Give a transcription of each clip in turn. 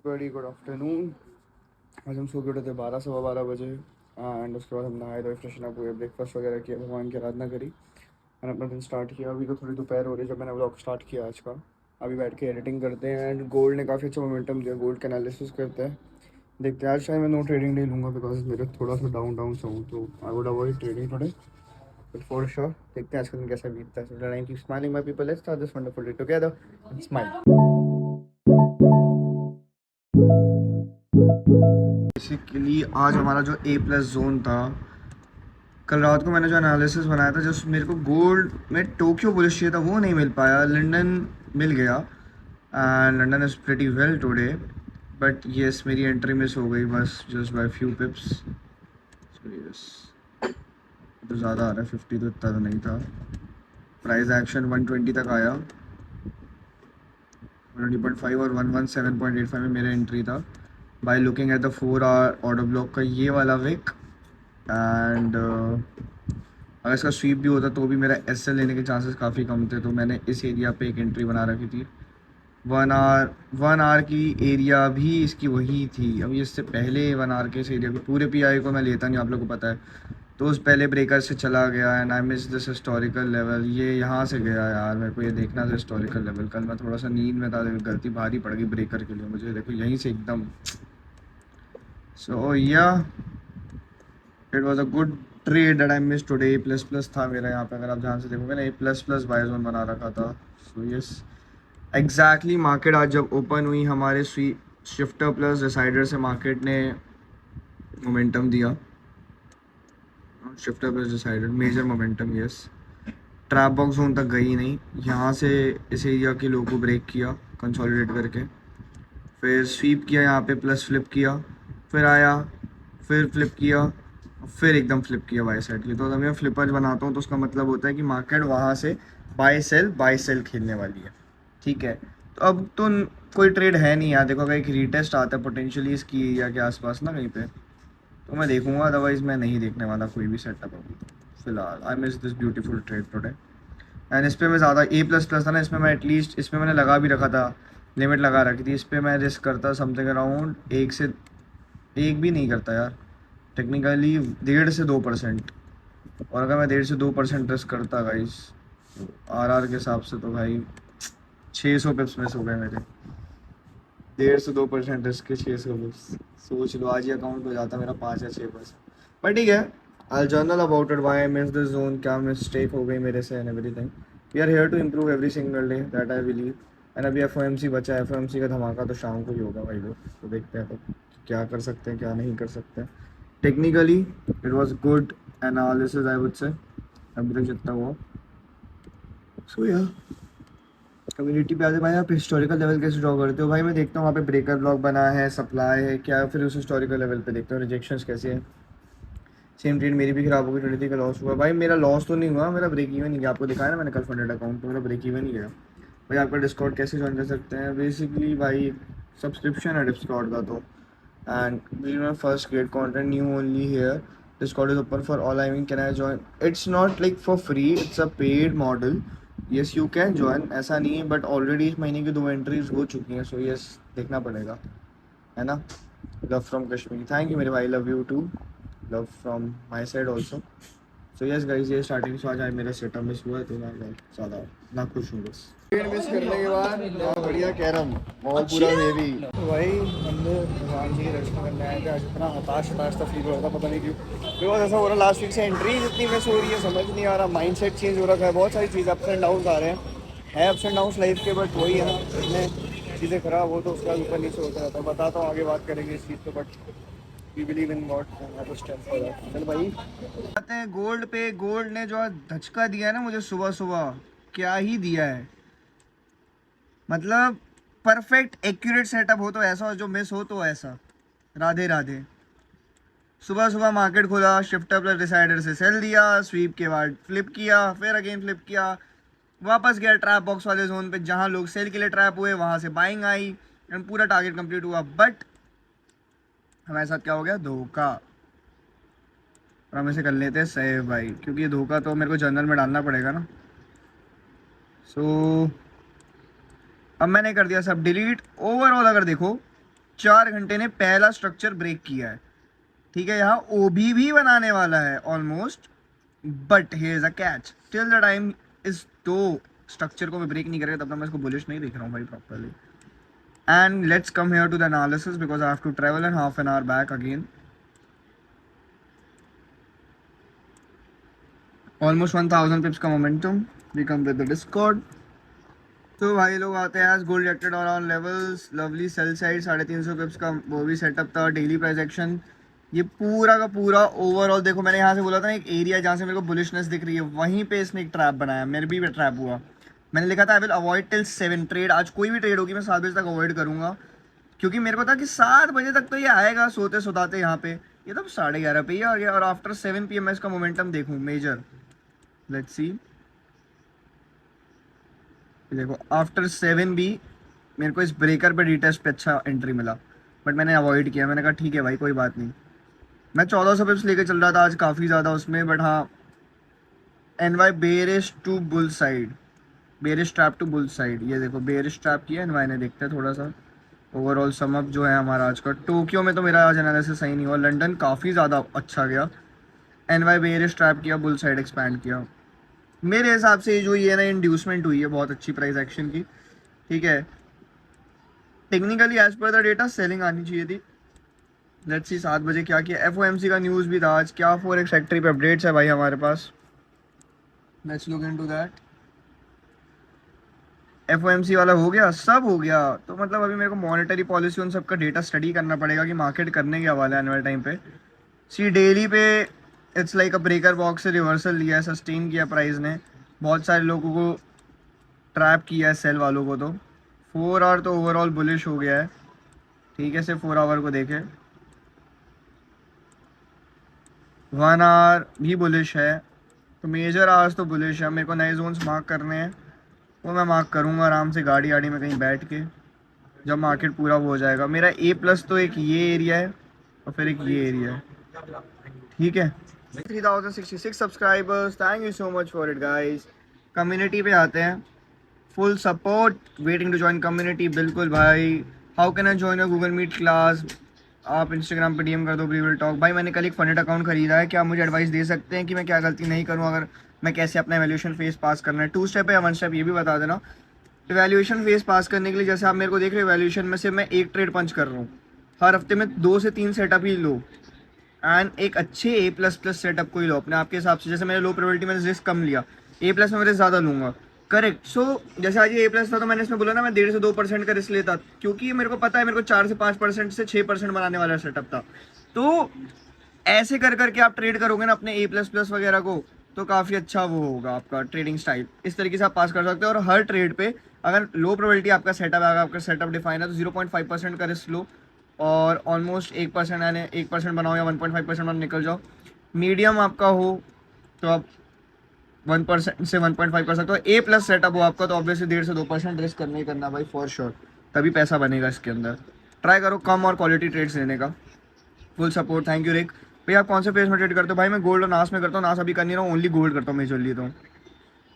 Very good afternoon. आज हम सो के उठे थे 12 सवा 12 बजे एंड उसके बाद हम नहाए धोए फ्रेशन अप हुए, ब्रेकफास्ट वगैरह किया, भगवान की आराधना करी एंड अपना दिन स्टार्ट किया। अभी तो थोड़ी दोपहर हो रही है जब मैंने व्लॉग स्टार्ट किया आज का। अभी बैठ के एडिटिंग करते हैं एंड गोल्ड ने काफ़ी अच्छा मोमेंटम दिया। गोल्ड का एनालिसिस करते हैं, देखते हैं। आज शायद मैं नो ट्रेडिंग नहीं लूँगा बिकॉज मेरे थोड़ा सा डाउन डाउन सा हूँ, तो I would avoid trading today, but for sure देखते हैं आज का दिन कैसा बीतता है। So keep smiling my people, let's start this wonderful day together and smile. Basically आज हमारा जो ए प्लस जोन था, कल रात को मैंने जो एनालिसिस बनाया था, जस्ट मेरे को गोल्ड में टोक्यो बुलिश चाहिए था, वो नहीं मिल पाया। लंदन मिल गया and London is pretty well today, but yes मेरी एंट्री मिस हो गई बस just by few पिप्स। So yes तो ज़्यादा आ रहा है, 50 तो इतना तो नहीं था। प्राइस एक्शन 120 तक आया, 120.5 और 117.85 में मेरा एंट्री था by looking at the 4 hour order block का ये वाला विक। एंड अगर इसका स्वीप भी होता तो भी मेरा एस एल लेने के चांसेस काफ़ी कम थे, तो मैंने इस एरिया पे एक एंट्री बना रखी थी। 1 आवर की एरिया भी इसकी वही थी। अभी इससे पहले 1 आवर के इस एरिया को पूरे पी आई को मैं लेता नहीं, आप लोग को पता है, तो उस पहले ब्रेकर से चला गया and I miss this historical level. ये यहाँ से गया यार, मेरे को ये देखना था हिस्टोरिकल लेवल। कल मैं थोड़ा सा नींद में था, गलती भारी पड़ गई ब्रेकर के लिए मुझे, देखो यहीं से एकदम। सो या it was a good trade that I miss today. A plus plus था मेरा यहाँ पे, अगर आप ध्यान से देखोगे ना, ए प्लस प्लस बाय जोन बना रखा था। सो यस एग्जैक्टली मार्केट आज जब ओपन हुई हमारे शिफ्टर प्लस डिसाइडर से मार्केट ने मोमेंटम दिया। Shifter plus decider major momentum, yes. Trap box zone तक गई नहीं, यहाँ से इस एरिया के लो को ब्रेक किया कंसोलिडेट करके, फिर स्वीप किया यहाँ पे, प्लस फ्लिप किया, फिर आया, फिर फ्लिप किया, फिर एकदम फ्लिप किया बाय साइड की। तो जब मैं फ्लिपर बनाता हूँ तो उसका मतलब होता है कि मार्केट वहाँ से बाय सेल खेलने वाली है, ठीक है। तो अब तो कोई ट्रेड है नहीं यार, देखो अगर एक रीटेस्ट आता है पोटेंशियली इसकी एरिया के आसपास ना कहीं पे, तो मैं देखूंगा, अदरवाइज़ मैं नहीं देखने वाला कोई भी सेटअप अभी तो फिलहाल। आई miss this beautiful trade today and इस पर मैं ज़्यादा ए प्लस प्लस था ना, इसमें मैं एटलीस्ट, इसमें मैंने लगा भी रखा था, लिमिट लगा रखी थी। इस पर मैं रिस्क करता समथिंग अराउंड एक भी नहीं करता यार, टेक्निकली 1.5 से 2%। और अगर मैं 1.5 से 2% रिस्क करता गाइस, आर के हिसाब से तो भाई 600 पिप्स मिस हो गए मेरे। 1.5 से 2% रिस्क के 600 पिप्स, सोच लो आज ही अकाउंट हो जाता मेरा 5 या 6%। बट ठीक है, I journal about it, why I miss this zone, क्या मिस्टेक हो गई मेरे से and everything. We are here to improve every single day, that I believe. And अभी एफ बचा है, एफ का धमाका तो शाम को ही होगा भाई लोग, तो देखते हैं तो क्या कर सकते हैं क्या नहीं कर सकते हैं। Technically it was good analysis I would say, अभी तक जितना हुआ। सो या कम्युनिटी पे आते भाई, आप हिस्टोरिकल लेवल कैसे ड्रॉ करते हो? भाई मैं देखता हूँ वहाँ पे ब्रेकर ब्लॉक बना है, सप्लाई है क्या, फिर उस हिस्टोरिकल लेवल पे देखता हूँ रिजेक्शंस कैसे हैं। सेम ट्रेड मेरी भी खराब हो गई, 23 का लॉस हुआ। भाई मेरा लॉस तो नहीं हुआ, मेरा ब्रेक इवन नहीं गया। आपको दिखाया ना मैंने कल फंडेड अकाउंट, तो मेरा ब्रेक इवन नहीं गया। भाई आपका डिस्कॉर्ड कैसे ज्वाइन कर सकते हैं? बेसिकली भाई सब्सक्रिप्शन है डिस्कॉर्ड का, तो and first grade content new only here, Discord is open for all. I mean, can I join? It's not like for free. It's a paid model. Yes, you can join. ऐसा नहीं है, but already इस महीने की 2 entries हो चुकी हैं, so yes देखना पड़ेगा, है ना। Love from Kashmir. Thank you मेरे भाई, love you too. Love from my side also. So yes guys, ये स्टार्टिंग से आज मेरा सेटअप मिस हुआ है, तो मैं ज़्यादा ना खुश हूँ बस। ट्रेड मिस करने के बाद बहुत बढ़िया कैरम और पूरा मेरी, तो भाई हमने भगवान जी के दर्शन करने आए थे। आज इतना हताश था फील हो रहा था, पता नहीं क्यों। बिकॉज ऐसा हो रहा लास्ट वीक से एंट्री जितनी मिस हो रही है, समझ नहीं आ रहा, माइंड सेट चेंज हो रखा है, बहुत सारी चीज़ अप्स एंड डाउन आ रहे हैं अप्स एंड डाउन लाइफ के, बट वही है ना, इसमें चीज़ें खराब हो तो उसका ऊपर नीचे होता रहता है। बताता हूँ आगे बात करेंगे इस चीज़ पर, but we believe in God, चल भाई। आते हैं गोल्ड पे। गोल्ड ने जो धचका दिया है ना मुझे सुबह सुबह, क्या ही दिया है, मतलब परफेक्ट एक्यूरेट सेटअप हो तो ऐसा, जो मिस हो तो ऐसा। राधे राधे। सुबह सुबह मार्केट खोला, शिफ्टर प्लस डिसाइडर से सेल दिया, स्वीप के बाद फ्लिप किया, फिर अगेन फ्लिप किया, वापस गया ट्रैप बॉक्स वाले जोन पे जहां लोग सेल के लिए ट्रैप हुए, वहां से बाइंग आई एंड पूरा टारगेट कंप्लीट हुआ। बट हमारे साथ क्या हो गया? धोखा। और हम इसे कर लेते हैं सेव भाई, क्योंकि ये धोखा तो मेरे को जर्नल में डालना पड़ेगा ना। सो अब मैंने कर दिया सब डिलीट। ओवरऑल अगर देखो 4 घंटे ने पहला स्ट्रक्चर ब्रेक किया है, ठीक है। यहाँ ओबी भी बनाने वाला है almost, but here is a catch, till the time इस दो स्ट्रक्चर को मैं ब्रेक नहीं करेगा तब तक मैं इसको बुलिश नहीं देख रहा हूँ भाई properly. And let's come here to the analysis because I have to travel in half an hour back again. Almost 1000 pips का momentum, we come with the Discord. तो भाई लोग आते हैं, गोल्ड रिएक्टेड और on levels, lovely sell side 350 pips का वो भी सेटअप था, डेली प्राइस एक्शन। ये पूरा का पूरा ओवरऑल देखो, मैंने यहाँ से बोला था एक एरिया जहाँ से मेरे को बुलिशनेस दिख रही है, वहीं पे इसने एक ट्रैप बनाया, मेरे भी ट्रैप हुआ। मैंने लिखा था I will avoid till 7 trade, आज कोई भी ट्रेड होगी मैं 7 बजे तक अवॉइड करूँगा, क्योंकि मेरे को था कि 7 बजे तक तो ये आएगा सोते सोताते यहाँ पे, ये तो 11:30 पे ही आ गया। और आफ्टर 7 PM मैं इसका मोमेंटम देखूँ मेजर, लेट्स सी, देखो आफ्टर 7 भी मेरे को इस ब्रेकर पे डी-टेस्ट पे अच्छा एंट्री मिला, बट मैंने अवॉइड किया। मैंने कहा ठीक है भाई कोई बात नहीं, मैं 1400 पिप्स लेके चल रहा था आज काफ़ी ज़्यादा उसमें, बट हाँ anyway bearish to bull side, bearish trap to bull side, ये देखो बेरिश ट्रैप किया एनवाई ने। देखते हैं थोड़ा सा ओवरऑल समअप जो है हमारा आज का। टोक्यो में तो मेरा आज एनालिसिस सही नहीं हुआ, लंदन काफ़ी ज़्यादा अच्छा गया। एनवाई बेरिश ट्रैप किया, बुल साइड एक्सपैंड किया। मेरे हिसाब से जो ये ना इंड्यूसमेंट हुई है बहुत अच्छी प्राइस एक्शन की, ठीक है। Technically as per the data selling आनी चाहिए थी। लेट्स सी 7 बजे क्या किया। एफओएमसी का न्यूज़ भी था आज, क्या फॉरेक्स फैक्ट्री पे अपडेट्स है भाई हमारे पास, let's look into that. FOMC वाला हो गया, सब हो गया। तो मतलब अभी मेरे को मॉनेटरी पॉलिसी उन सबका डेटा स्टडी करना पड़ेगा कि मार्केट करने के हवाले आने वाले टाइम पे। सी डेली पे it's like a breaker box से रिवर्सल लिया है, सस्टेन किया प्राइस ने, बहुत सारे लोगों को ट्रैप किया है सेल वालों को। तो 4 आवर तो ओवरऑल बुलिश हो गया है, ठीक है। सिर्फ 4 आवर को देखें, 1 आवर भी बुलिश है, तो मेजर आवर्स तो बुलिश है। मेरे को नए जोन्स मार्क करने हैं, वो मैं मार्क करूँगा आराम से गाड़ी आड़ी में कहीं बैठ के, जब मार्केट पूरा वो हो जाएगा। मेरा A+ तो एक ये एरिया है और फिर एक ये एरिया है, ठीक है। 3066 subscribers, thank you so much for it guys. Community पे आते हैं, full support, waiting to join community. बिल्कुल भाई, how can I join your Google Meet class, आप इंस्टाग्राम पे DM कर दो, वी विल टॉक। भाई मैंने कल एक फनेट अकाउंट खरीदा है, क्या मुझे एडवाइस दे सकते हैं कि मैं क्या गलती नहीं करूँ, अगर मैं कैसे अपना एवैल्यूएशन फेज पास करना है, 2 स्टेप है या 1 स्टेप, ये भी बता देना। एवैल्यूएशन फेज पास करने के लिए जैसे आप मेरे को देख रहे हो, एवैल्यूएशन में से मैं एक ट्रेड पंच कर रहा हूँ, हर हफ्ते में 2 से 3 सेटअप ही लो, एंड एक अच्छे A++ सेटअप को ही लो अपने आपके हिसाब से। जैसे मैंने लो प्रोबेबिलिटी में रिस्क कम लिया, A+ में मेरे ज़्यादा लूँगा, करेक्ट। सो जैसे आज ये A+ था तो मैंने इसमें बोला ना मैं 1.5 से 2% का रिस्क लेता, क्योंकि मेरे को पता है मेरे को 4 से 5% से 6% बनाने वाला सेटअप था। तो ऐसे कर करके आप ट्रेड करोगे ना अपने A++ वगैरह को, तो काफ़ी अच्छा वो होगा आपका ट्रेडिंग स्टाइल। इस तरीके से आप पास कर सकते हो। और हर ट्रेड पे अगर लो प्रोबेबिलिटी आपका सेटअप है, आपका सेटअप डिफाइन है, तो 0.5% का रिस्क लो और ऑलमोस्ट 1% यानी 1% बनाओ या 1.5% बनाओ, निकल जाओ। मीडियम आपका हो तो आप 1% से 1.5 कर सकते हो। A+ सेटअप हो आपका तो ऑब्वियसली 1.5 से 2% रिस्क करना ही करना भाई, फॉर श्योर, तभी पैसा बनेगा इसके अंदर। ट्राई करो कम और क्वालिटी ट्रेड्स लेने का। फुल सपोर्ट, थैंक यू रिक। भाई आप कौन से पेज में ट्रेड करते हो? भाई मैं गोल्ड और नास में करता हूँ, नास अभी कर नहीं रहा हूँ, ओनली गोल्ड करता हूँ मेजरली। तो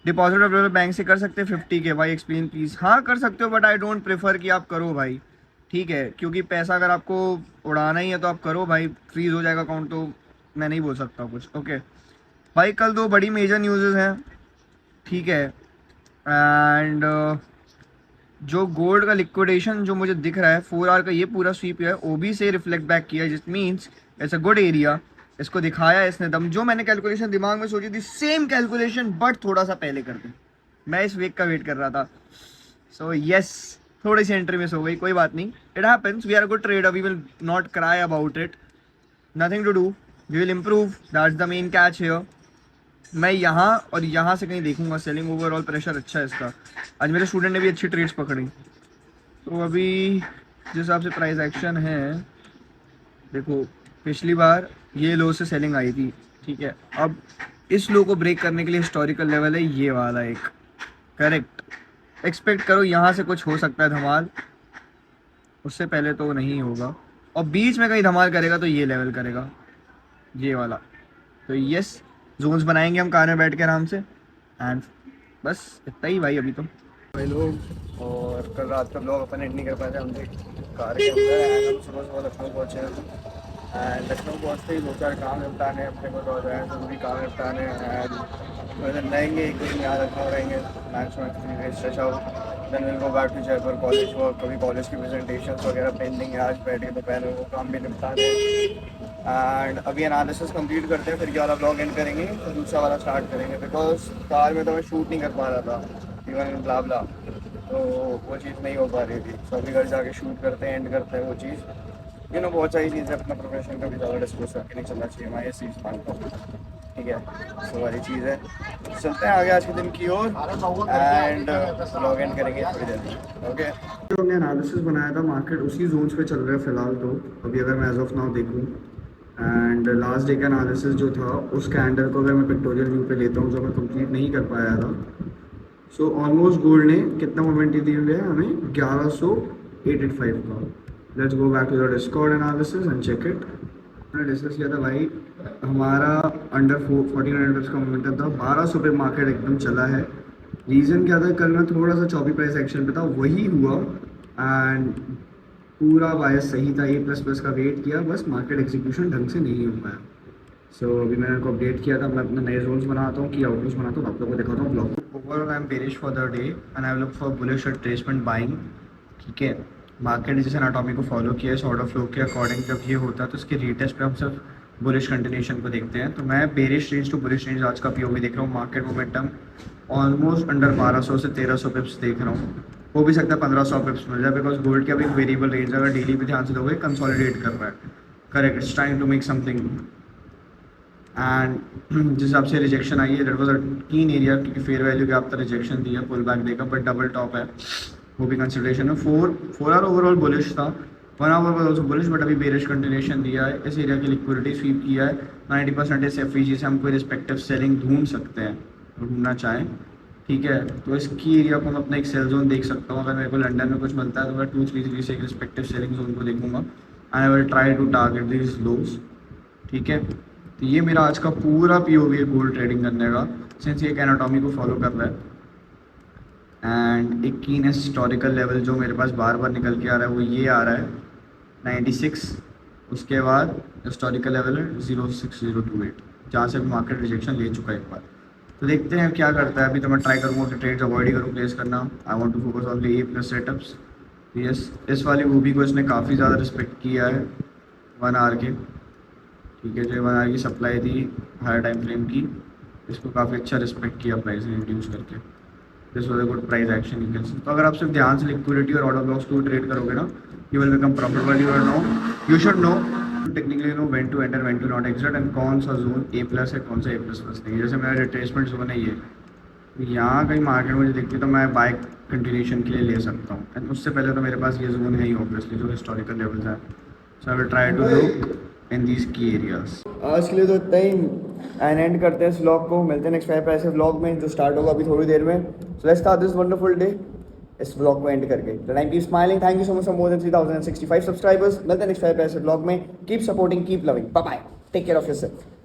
डिपॉजिट अवेलेबल बैंक से कर सकते हैं 50 के, भाई एक्सप्लेन प्लीज़। हाँ कर सकते हो, बट आई डोंट प्रेफर कि आप करो भाई, ठीक है, क्योंकि पैसा अगर आपको उड़ाना ही है तो आप करो भाई, फ्रीज हो जाएगा अकाउंट तो मैं नहीं बोल सकता कुछ, ओके। भाई कल 2 बड़ी मेजर न्यूज़ हैं, ठीक है। एंड जो गोल्ड का लिक्विडेशन जो मुझे दिख रहा है 4 आवर का, ये पूरा स्वीप है OB से रिफ्लेक्ट बैक किया, जिस means it's a good area. इसको दिखाया इसने दम, जो मैंने कैलकुलेशन दिमाग में सोची थी सेम कैलकुलेशन, बट थोड़ा सा पहले कर दी। मैं इस वीक का वेट कर रहा था। सो यस, थोड़ी सी एंट्री मिस हो गई, कोई बात नहीं, it happens, we are good trader, we will not cry about it, nothing to do, we will improve, that's the main catch here. मैं यहाँ और यहाँ से कहीं देखूंगा सेलिंग, ओवरऑल प्रेशर अच्छा है इसका। आज मेरे स्टूडेंट ने भी अच्छी ट्रेड्स पकड़ी। तो अभी जिस हिसाब से प्राइस एक्शन है, देखो पिछली बार ये लो से सेलिंग आई थी, ठीक है। अब इस लो को ब्रेक करने के लिए हिस्टोरिकल लेवल है ये वाला एक, करेक्ट। एक्सपेक्ट करो यहाँ से कुछ हो सकता है धमाल, उससे पहले तो नहीं होगा। और बीच में कहीं धमाल करेगा तो ये लेवल करेगा, ये वाला। तो यस, जोन्स बनाएंगे हम कार में बैठ के आराम से, एंड बस इतना ही भाई अभी तो भाई लोग। और कल रात का ब्लॉग अपन एंड नहीं कर पाए थे हम, कार के अंदर एंड हम सुबह सुबह लखनऊ पहुँचे हैं एंड लखनऊ पहुँचते ही 2-4 काम निपटाने अपने को तो ज़रूरी काम निपटाने एंड वैसे रहेंगे एक दिन यहाँ लखनऊ रहेंगे max stretch out then will go back to Jaipur college work कभी कॉलेज की प्रेजेंटेशन वगैरह पेंडिंग है आज बैठ के दोपहर में वो काम भी निपटाने एंड अभी एनालिसिस कंप्लीट करते हैं फिर ये वाला ब्लॉग एंड करेंगे तो दूसरा वाला स्टार्ट करेंगे बिकॉज कार में तो मैं शूट नहीं कर पा रहा था इवन ब्ला ब्ला तो वो चीज़ नहीं हो पा रही थी सो अभी घर जाके शूट करते हैं एंड करते हैं वो चीज़ बहुत सारी चीज़ें अपना प्रोफेशन का भी ज़्यादा डिस्कस करके नहीं चलना चाहिए मैं ये चीज़ मानता हूँ ठीक है सो वाली चीज़ है चलते हैं आगे आज के दिन की ओर एंड ब्लॉग एंड करेंगे थोड़ी देर ओके जो हमने एनालिसिस बनाया था मार्केट उसी जोन्स पे चल रहा है फिलहाल तो अभी अगर मैं एज ऑफ नाउ देखूँ एंड लास्ट डे का एनालिसिस जो था उस कैंडल को अगर मैं पिक्टोरियल व्यू पे लेता हूँ जो मैं कंप्लीट नहीं कर पाया था सो ऑलमोस्ट गोल्ड ने कितना मोमेंटम दिए हुए हैं हमें 1185 का let's go back to the Discord analysis and check it मैंने डिस्कस किया था भाई हमारा अंडर 1400 का मोमेंटम था 1200 पे मार्केट एकदम चला है रीज़न क्या था कल मैं थोड़ा सा चौबी प्राइस एक्शन पे था वही हुआ एंड पूरा बायस सही था A++ का वेट किया बस मार्केट एग्जीक्यूशन ढंग से नहीं हो पाया सो अभी मैंने उनको अपडेट किया था मैं अपने नए जोन्स बनाता हूँ की आउटलुक्स बनाता हूँ आप लोगों को दिखाता हूँ blog overall I am bearish for the day and I look for bullish retracement buying ठीक है मार्केट ने जिस एनाटॉमी को फॉलो किया इस ऑर्डर फ्लो के अकॉर्डिंग जब ये होता है तो उसके रीटेस्ट पे हम सिर्फ बुलिश कंटिन्यूशन को देखते हैं तो मैं bearish range to bullish range आज का पीओवी देख रहा हूँ मार्केट मोमेंटम ऑलमोस्ट अंडर 1200 से 1300 पिप्स देख रहा हूँ हो भी सकता है 1500 पिप्स मिल जाए बिकॉज गोल्ड का भी एक वेरिएबल रेंज अगर डेली भी ध्यान से दोगे कंसोलिडेट कर रहा है correct it's trying to make something and जिस हिसाब से रिजेक्शन आई है दैट वाज अ कीन एरिया क्योंकि फेयर वैल्यू के आप तो रिजेक्शन दिया पुल बैक देगा बट डबल टॉप है वो भी कंसिडरेशन है 4 आवर ओवरऑल बुलिश था 1 hour was also bullish but अभी बेरिश कंटिन्यूशन दिया है इस एरिया की लिक्विडिटी स्वीप किया है 90% इस एफईजी से हम कोई रिस्पेक्टिव सेलिंग ढूंढ सकते हैं ढूंढना चाहें ठीक है तो इस की एरिया को मैं अपना एक सेल जोन देख सकता हूँ अगर मेरे को लंदन में कुछ मिलता है तो मैं 233 से एक रिस्पेक्टिव सेलिंग जोन को देखूंगा and I will try to target this lows ठीक है तो ये मेरा आज का पूरा पीओवी है गोल्ड ट्रेडिंग करने का सिंस ये एक एनाटॉमी को फॉलो कर रहा है एंड एक कीन हिस्टोरिकल लेवल जो मेरे पास बार बार निकल के आ रहा है वो ये आ रहा है 96 उसके बाद हिस्टोरिकल लेवल है 06028 जहाँ से मार्केट रिजेक्शन ले चुका है एक बार तो देखते हैं क्या करता है अभी तो मैं ट्राई करूँगा कि ट्रेड्स अवॉइड ही करूँ प्लेस करना I want to focus on A+ setups yes इस वाली मूवी को इसने काफ़ी ज़्यादा रिस्पेक्ट किया है 1 आवर के ठीक है जो 1 आवर की सप्लाई थी हायर टाइम फ्रेम की इसको काफ़ी अच्छा रिस्पेक्ट किया प्राइस ने रिड्यूस करके this was a good price action you can see तो अगर आप सिर्फ ध्यान से लिक्विडिटी और ऑर्डर ब्लॉक्स को ट्रेड करोगे ना you will become profitable you should know technically know when to enter when to not exit and कौन सा जोन A+ है कौन सा A++ नहीं जैसे मेरा रिट्रेसमेंट जोन है ये यहाँ कहीं मार्केट मुझे दिखती तो मैं बाइक कंटिन्यूशन के लिए ले सकता हूँ एंड उससे पहले तो मेरे पास ये जोन है ही ऑब्वियसली जो हिस्टोरिकल लेवल्स हैं so I will try to look in these key areas आज के लिए तो इतना ही एंड करते हैं इस व्लॉग को मिलते हैं नेक्स्ट 5 ऐसे व्लॉग में जो स्टार्ट होगा अभी थोड़ी देर में so let's start this wonderful day इस व्लॉग को एंड करके the time keep smiling thank you so much for more than 3065 subscribers मिलते हैं नेक्स्ट 5 ऐसे व्लॉग में keep supporting keep loving bye bye take care of yourself